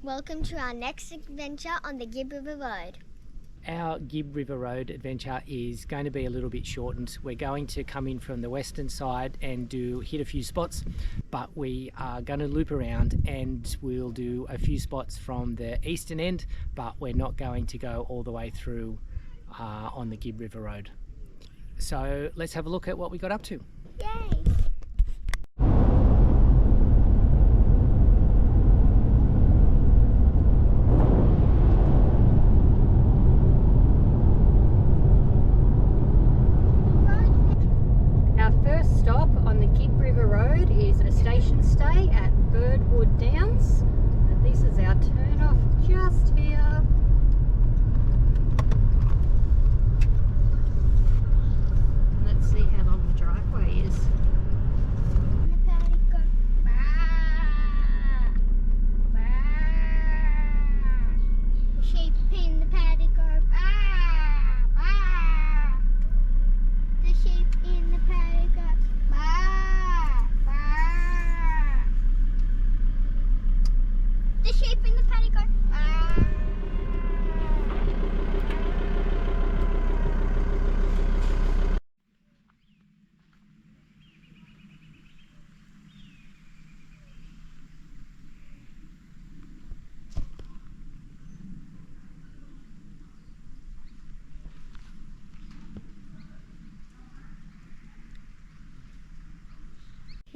Welcome to our next adventure on the Gibb River Road. Our Gibb River Road adventure is going to be a little bit shortened. We're going to come in from the western side and hit a few spots, but we are going to loop around and we'll do a few spots from the eastern end, but we're not going to go all the way through on the Gibb River Road. So let's have a look at what we got up to. Yay! Our first stop on the Gibb River Road is a station stay at Birdwood Downs. And this is our turn off just here. Let's see how long the driveway is. Sheep in the paddock go baa, baa. The sheep in the paddock go baa, baa. The sheep in the paddock go baa.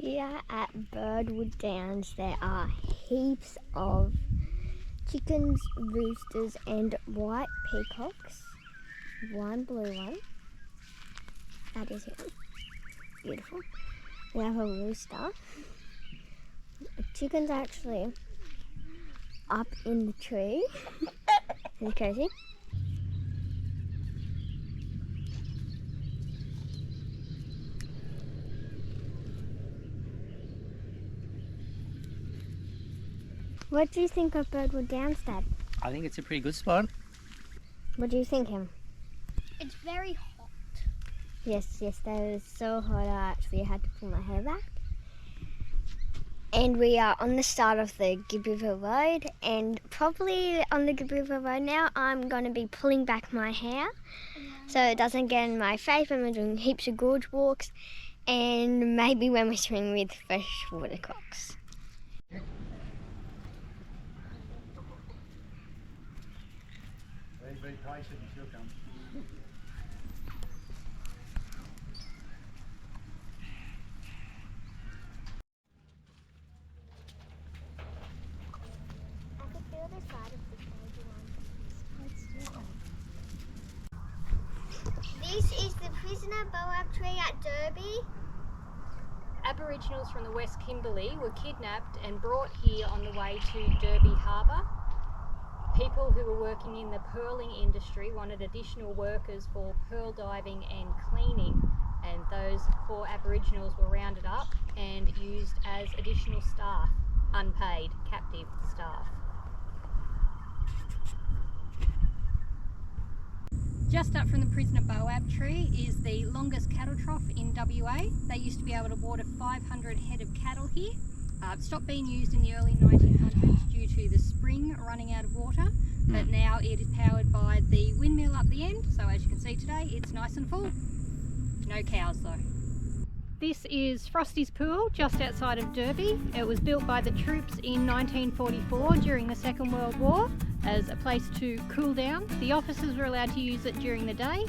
Here at Birdwood Downs there are heaps of chickens, roosters and white peacocks. One blue one. That is it. Beautiful. We have a rooster. The chicken's actually up in the tree. Isn't it crazy? What do you think of Birdwood Downs, Dad? I think it's a pretty good spot. What do you think, Em? It's very hot. Yes, that is so hot I actually had to pull my hair back. And we are on the start of the Gibb River Road, and probably on the Gibb River Road now I'm going to be pulling back my hair so it doesn't get in my face when we're doing heaps of gorge walks and maybe when we're swimming with freshwater crocs. Be patient, she'll come. I could feel the side of the baby one. This is the prisoner boab tree at Derby. Aboriginals from the West Kimberley were kidnapped and brought here on the way to Derby Harbour. People who were working in the pearling industry wanted additional workers for pearl diving and cleaning, and those 4 Aboriginals were rounded up and used as additional staff, unpaid, captive staff. Just up from the prisoner boab tree is the longest cattle trough in WA. They used to be able to water 500 head of cattle here. It stopped being used in the early 1900s due to the spring running out of water, but now it is powered by the windmill up the end, so as you can see today it's nice and full. No cows though. This is Frosty's Pool just outside of Derby. It was built by the troops in 1944 during the Second World War as a place to cool down. The officers were allowed to use it during the day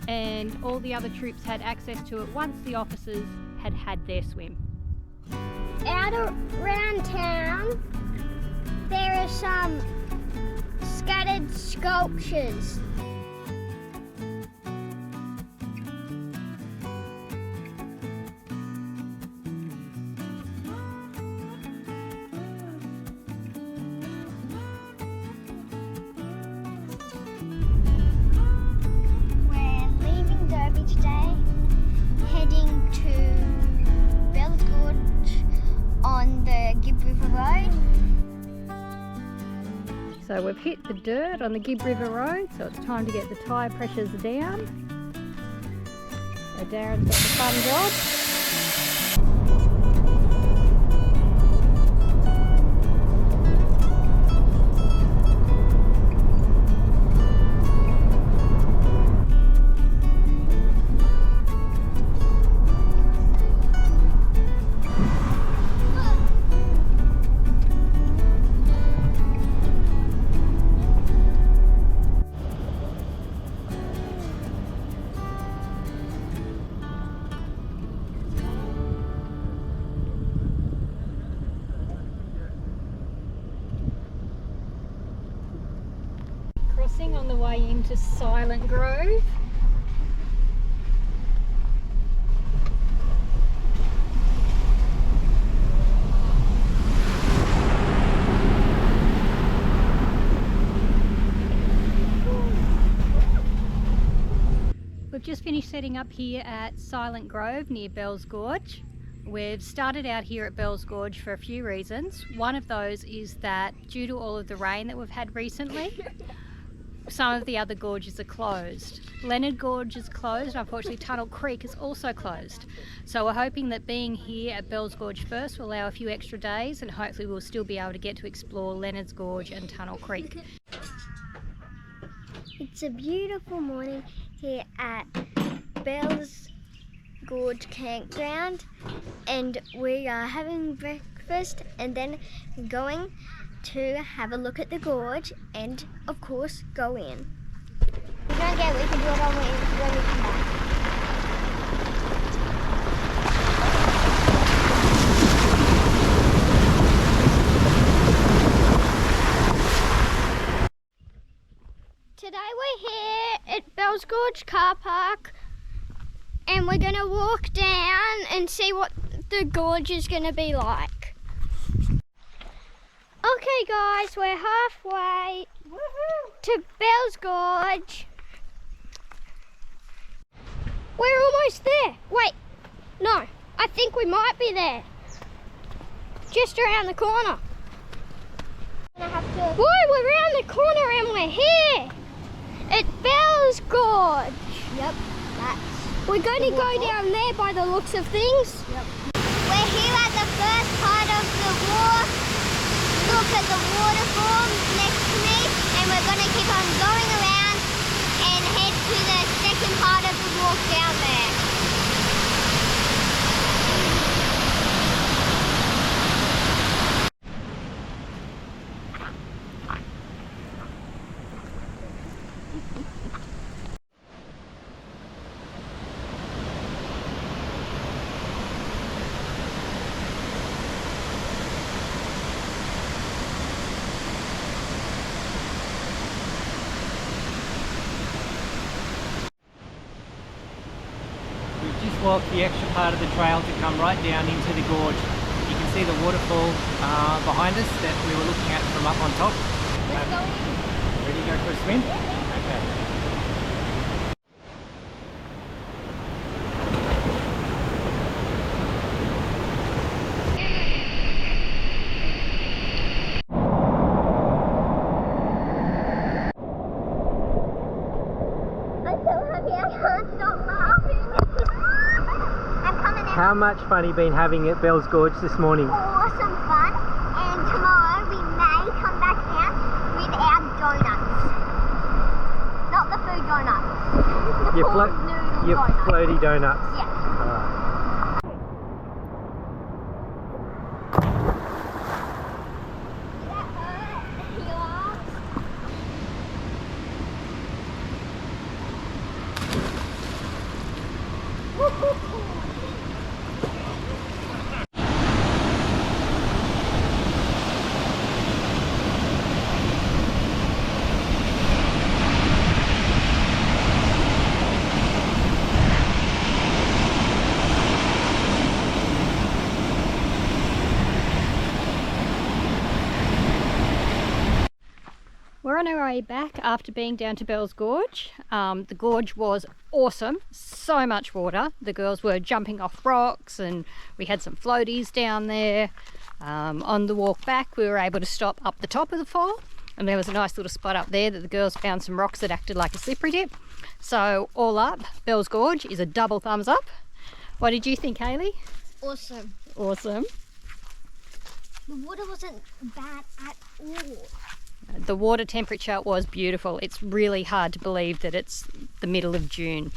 and all the other troops had access to it once the officers had had their swim. Out around town, there are some scattered sculptures. We're leaving Derby today, heading to Bell Gorge on the Gibb River Road. So we've hit the dirt on the Gibb River Road, so it's time to get the tyre pressures down. So Darren's got the fun job. crossing on the way into Silent Grove. We've just finished setting up here at Silent Grove near Bell Gorge. We've started out here at Bell Gorge for a few reasons. One of those is that due to all of the rain that we've had recently, some of the other gorges are closed. Leonard Gorge is closed, unfortunately Tunnel Creek is also closed. So we're hoping that being here at Bell Gorge first will allow a few extra days, and hopefully we'll still be able to get to explore Leonard's Gorge and Tunnel Creek. It's a beautiful morning here at Bell's Gorge Campground, and we are having breakfast and then going to have a look at the gorge and of course go in. We don't get, we can do it on when we come back. Today we're here at Bell's Gorge car park, and we're going to walk down and see what the gorge is going to be like. Okay guys, we're halfway to Bell's Gorge. We're almost there. Wait, no, I think we might be there. Just around the corner. Whoa, we're around the corner and we're here at Bell's Gorge. Yep, We're going to go down there by the looks of things. yep. We're here at the first part of the walk. Look at the waterfall next to me, and we're going to keep on going around and head to the second part of the walk down there. We've just walked the extra part of the trail to come right down into the gorge. You can see the waterfall behind us that we were looking at from up on top. Let's go in. Ready to go for a swim? Okay. I'm so happy I can't stop laughing. I'm coming in. How much fun have you been having at Bell's Gorge this morning? Awesome fun, and tomorrow we may come back down with our donuts. Not the food donuts. The Your, full noodle your donuts. floaty donuts. Yeah. That hurt. You laughed. We're on our way back after being down to Bell's Gorge. The gorge was awesome, so much water. The girls were jumping off rocks and we had some floaties down there. On the walk back we were able to stop up the top of the fall, and there was a nice little spot up there that the girls found some rocks that acted like a slippery dip. So all up, Bell's Gorge is a double thumbs up. What did you think, Hayley? Awesome. Awesome. The water wasn't bad at all. The water temperature was beautiful. It's really hard to believe that it's the middle of June.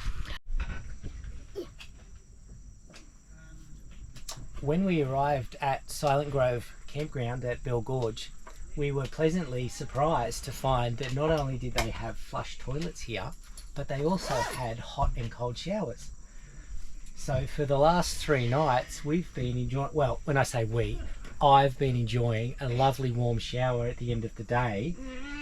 When we arrived at Silent Grove Campground at Bell Gorge, we were pleasantly surprised to find that not only did they have flush toilets here, but they also had hot and cold showers. So for the last 3 nights we've been enjoying, well, when I say we, I've been enjoying a lovely warm shower at the end of the day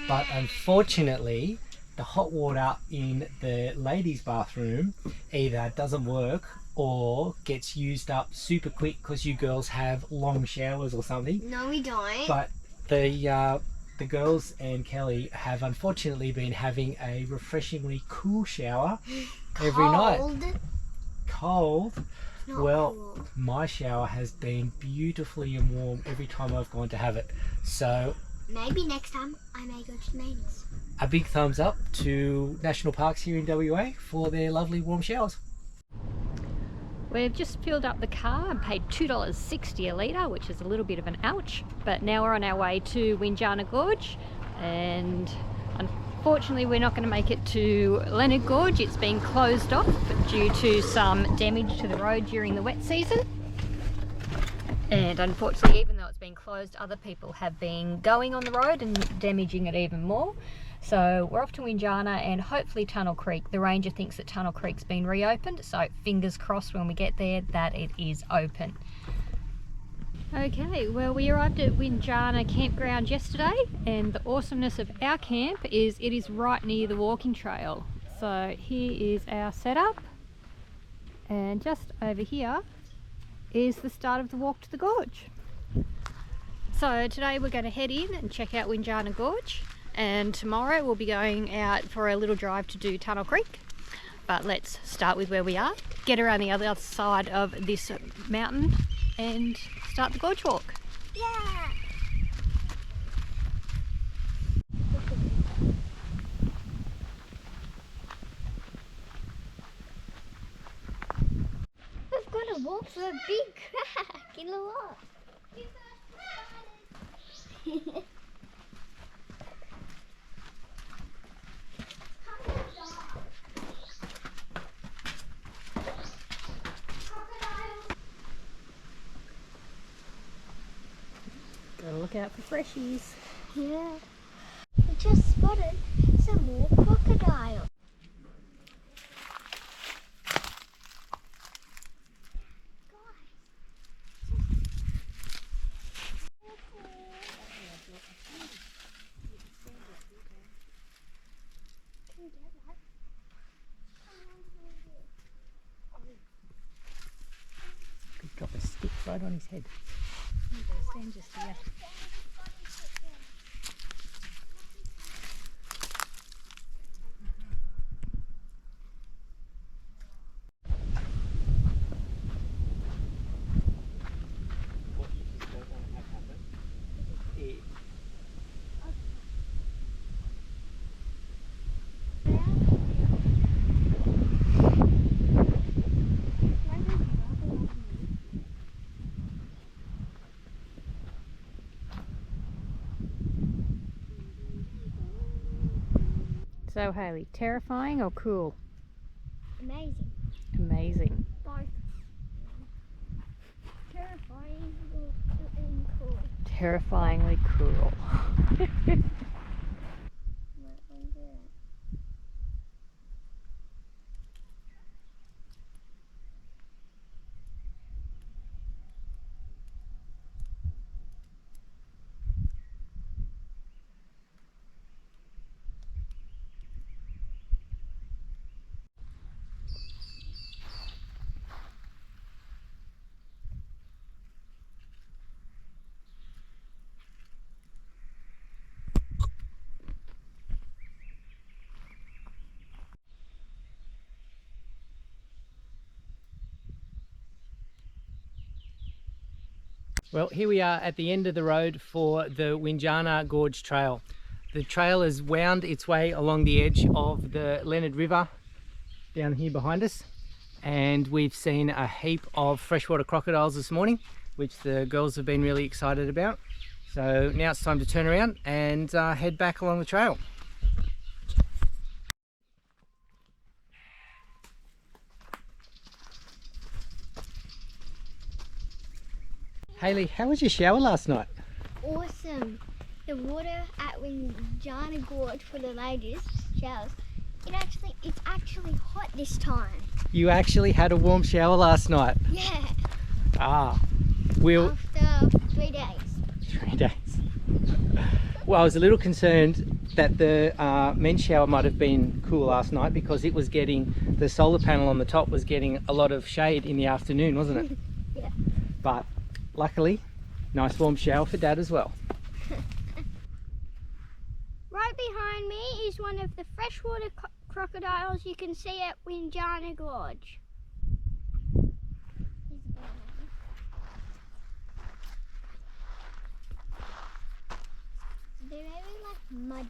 but unfortunately the hot water in the ladies' bathroom either doesn't work or gets used up super quick because you girls have long showers or something. No, we don't. But the girls and Kelly have unfortunately been having a refreshingly cool shower every night. Cold? Not Well, cool. my shower has been beautifully and warm every time I've gone to have it. So Maybe next time I may go to the neighbours. a big thumbs up to national parks here in WA for their lovely warm showers. We've just filled up the car and paid $2.60 a litre, which is a little bit of an ouch, but now we're on our way to Windjarna Gorge, and unfortunately we're not going to make it to Leonard Gorge. It's been closed off due to some damage to the road during the wet season, and unfortunately, even though it's been closed, other people have been going on the road and damaging it even more. So we're off to Winjana and hopefully Tunnel Creek. The ranger thinks that Tunnel Creek's been reopened, so fingers crossed when we get there that it is open. Okay, well, we arrived at Winjana campground yesterday, and the awesomeness of our camp is it is right near the walking trail. So here is our setup, and just over here is the start of the walk to the gorge. So today we're going to head in and check out Windjarna Gorge, and tomorrow we'll be going out for a little drive to do Tunnel Creek. But let's start with where we are, get around the other side of this mountain and start the gorge walk. Yeah! We've got to walk through a big crack in the rock. Gotta look out for freshies. Yeah. We just spotted some more crocodiles. Could drop a stick right on his head. Stand just here. What you just don't want to have happen is So Hayley, terrifying or cool? Amazing. Amazing. Both. Terrifying and cool. Terrifyingly cool. Well, here we are at the end of the road for the Windjarna Gorge Trail. The trail has wound its way along the edge of the Leonard River down here behind us, and we've seen a heap of freshwater crocodiles this morning, which the girls have been really excited about. So now it's time to turn around and head back along the trail. Hayley, how was your shower last night? Awesome. The water at Windjarna Gorge for the ladies showers. It's actually hot this time. You actually had a warm shower last night. Yeah. We'll After 3 days. 3 days. Well, I was a little concerned that the men's shower might have been cool last night because it was getting, the solar panel on the top was getting a lot of shade in the afternoon, wasn't it? Yeah. But luckily, nice warm shower for Dad as well. Right behind me is one of the freshwater crocodiles you can see at Bell Gorge. They're very muddy.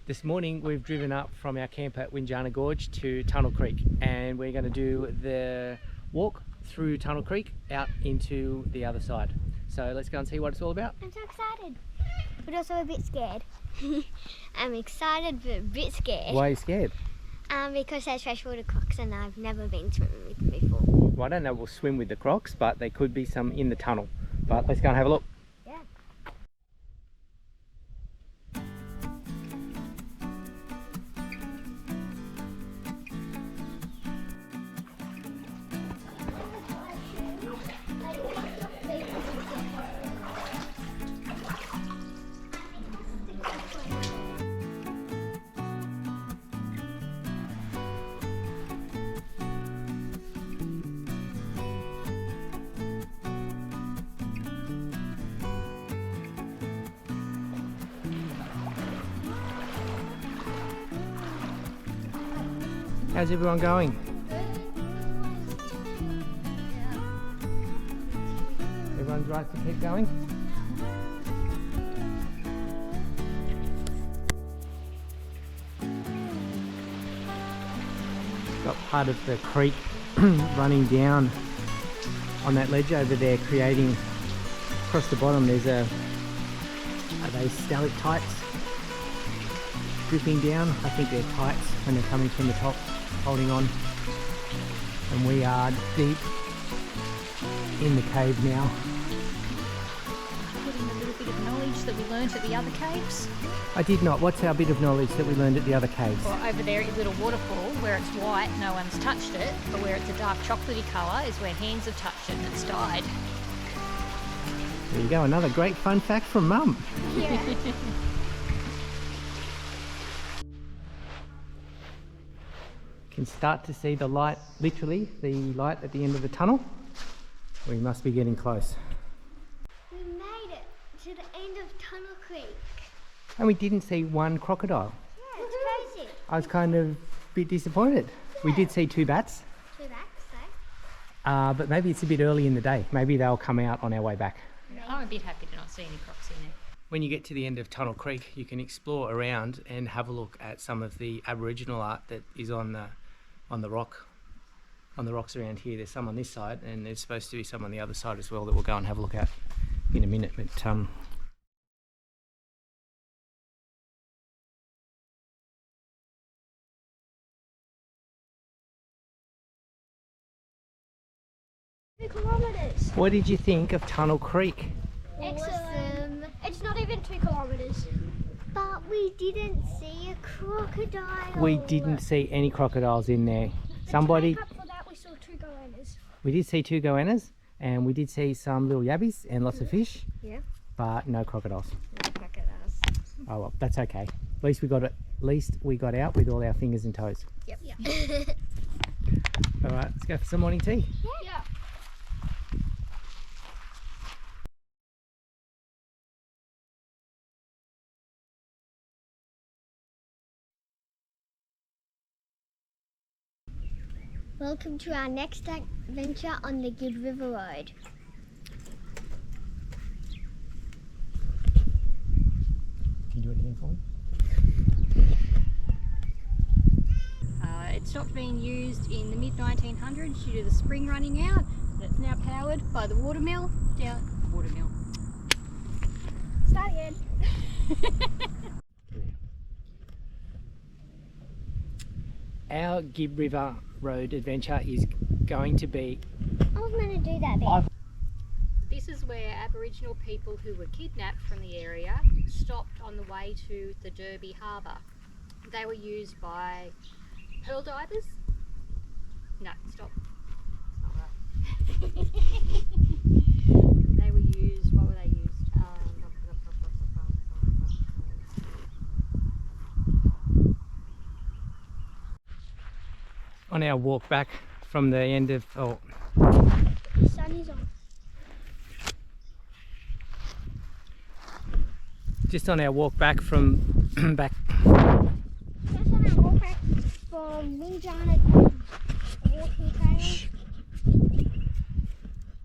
This morning we've driven up from our camp at Windjarna Gorge to Tunnel Creek, and we're going to do the walk through Tunnel Creek out into the other side. So let's go and see what it's all about. I'm so excited, but also a bit scared. I'm excited but a bit scared. Why are you scared? Because there's freshwater crocs and I've never been swimming with them before. Well, I don't know we'll swim with the crocs, but there could be some in the tunnel. But let's go and have a look. Yeah. How's everyone going? Everyone's right to keep going? Got part of the creek running down on that ledge over there, creating across the bottom there's are they stalactites dripping down? I think they're tights when they're coming from the top, holding on. And we are deep in the cave now. Putting a little bit of knowledge that we learnt at the other caves. I did not. What's our bit of knowledge that we learned at the other caves? Well, over there is a little waterfall where it's white, no one's touched it, but where it's a dark chocolatey colour is where hands have touched it and it's died. There you go, another great fun fact from Mum. Yeah. Can start to see the light, literally the light at the end of the tunnel. We must be getting close. We made it to the end of Tunnel Creek. And we didn't see one crocodile. Yeah, it's crazy. I was kind of a bit disappointed. We did see two bats, Two backs though. but maybe it's a bit early in the day. Maybe they'll come out on our way back. I'm a bit happy to not see any crocs in there. When you get to the end of Tunnel Creek, you can explore around and have a look at some of the Aboriginal art that is on the rocks around here. There's some on this side, and there's supposed to be some on the other side as well that we'll go and have a look at in a minute. But kilometres. what did you think of Tunnel Creek? Excellent. It's not even 2 kilometres. But we didn't see a crocodile. We didn't see any crocodiles in there. Somebody, To make up for that, we saw 2 goannas. we did see 2 goannas, and we did see some little yabbies and lots of fish, Yeah. but no crocodiles. No crocodiles. Oh well, that's okay. At least we got it. At least we got out with all our fingers and toes. Yep. Yeah. All right, let's go for some morning tea. Yeah. Welcome to our next adventure on the Gibb River Road. Can you do it again for me? stopped being used in the mid-1900s due to the spring running out, and it's now powered by the watermill down... Watermill. Start again. Our Gibb River Road adventure is going to be... I was meant to do that bit. This is where Aboriginal people who were kidnapped from the area stopped on the way to the Derby Harbour. They were used by pearl divers. No, stop. It's not right. They were used, what were they used? On our walk back from the end of... Oh, The sun is on. just on our walk back from back... Just on our walk back from Winjana walking trail